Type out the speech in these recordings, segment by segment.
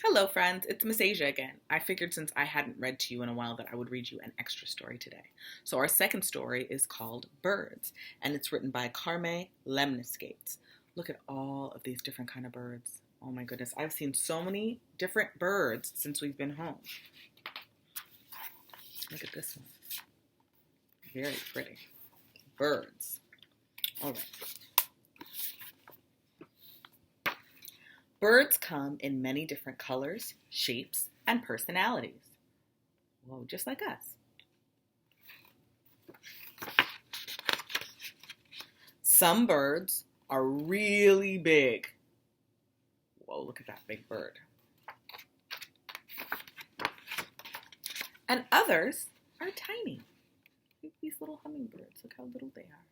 Hello, friends. It's Miss Asia again. I figured since I hadn't read to you in a while that I would read you an extra story today. So, our second story is called Birds, and it's written by Carme Lemniscates. Look at all of these different kind of birds. Oh my goodness, I've seen so many different birds since we've been home. Look at this one. Very pretty. Birds. All right. Birds come in many different colors, shapes, and personalities. Whoa, just like us. Some birds are really big. Whoa, look at that big bird. And others are tiny. Look at these little hummingbirds. Look how little they are.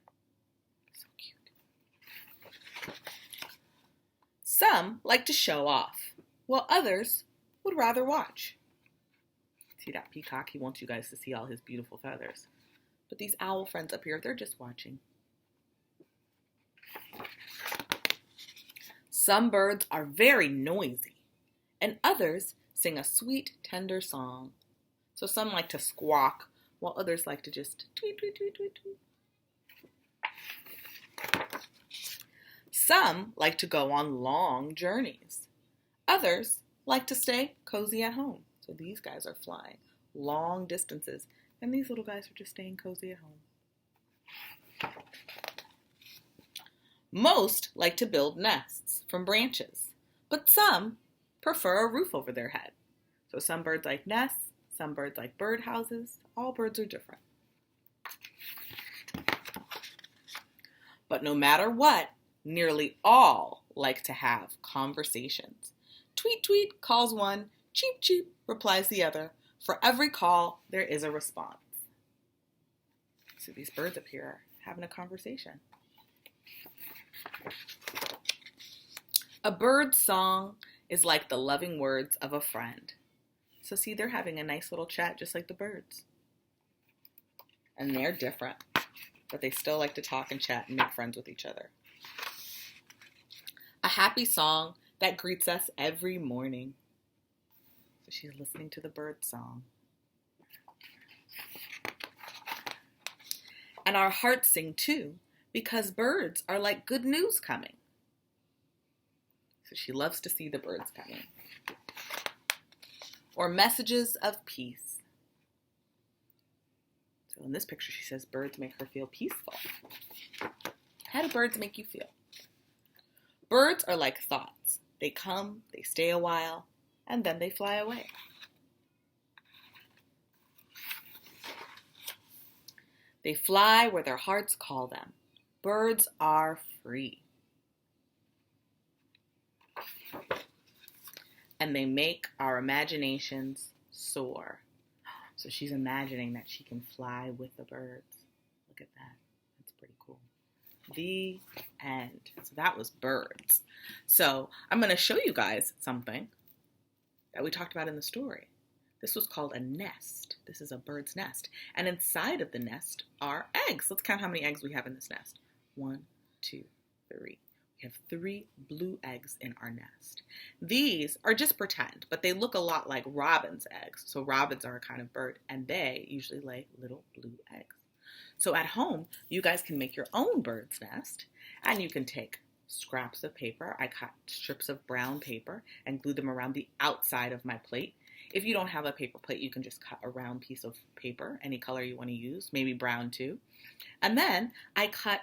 So cute. Some like to show off, while others would rather watch. See that peacock? He wants you guys to see all his beautiful feathers. But these owl friends up here, they're just watching. Some birds are very noisy, and others sing a sweet, tender song. So some like to squawk, while others like to just tweet, tweet, tweet, tweet, tweet. Some like to go on long journeys. Others like to stay cozy at home. So these guys are flying long distances, and these little guys are just staying cozy at home. Most like to build nests from branches, but some prefer a roof over their head. So some birds like nests, some birds like bird houses. All birds are different. But no matter what, nearly all like to have conversations. Tweet, tweet calls one, cheep, cheep replies the other. For every call, there is a response. So these birds up here are having a conversation. A bird's song is like the loving words of a friend. So see, they're having a nice little chat just like the birds. And they're different, but they still like to talk and chat and make friends with each other. A happy song that greets us every morning. So she's listening to the bird song. And our hearts sing too, because birds are like good news coming. So she loves to see the birds coming. Or messages of peace. So in this picture she says birds make her feel peaceful. How do birds make you feel? Birds are like thoughts. They come, they stay a while, and then they fly away. They fly where their hearts call them. Birds are free. And they make our imaginations soar. So she's imagining that she can fly with the birds. Look at that. That's pretty cool. The end. So that was birds. So I'm going to show you guys something that we talked about in the story. This was called a nest. This is a bird's nest. And inside of the nest are eggs. Let's count how many eggs we have in this nest. 1, 2, 3. We have 3 blue eggs in our nest. These are just pretend, but they look a lot like robin's eggs. So robins are a kind of bird, and they usually lay little blue eggs. So at home, you guys can make your own bird's nest, and you can take scraps of paper. I cut strips of brown paper and glued them around the outside of my plate. If you don't have a paper plate, you can just cut a round piece of paper, any color you want to use, maybe brown too. And then I cut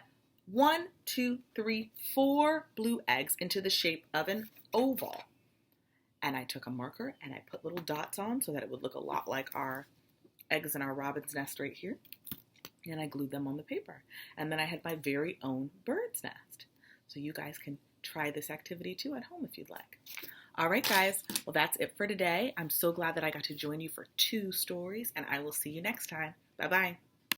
1, 2, 3, 4 blue eggs into the shape of an oval. And I took a marker and I put little dots on so that it would look a lot like our eggs in our robin's nest right here. And I glued them on the paper. And then I had my very own bird's nest. So you guys can try this activity too at home if you'd like. All right, guys. Well, that's it for today. I'm so glad that I got to join you for 2 stories, and I will see you next time. Bye-bye.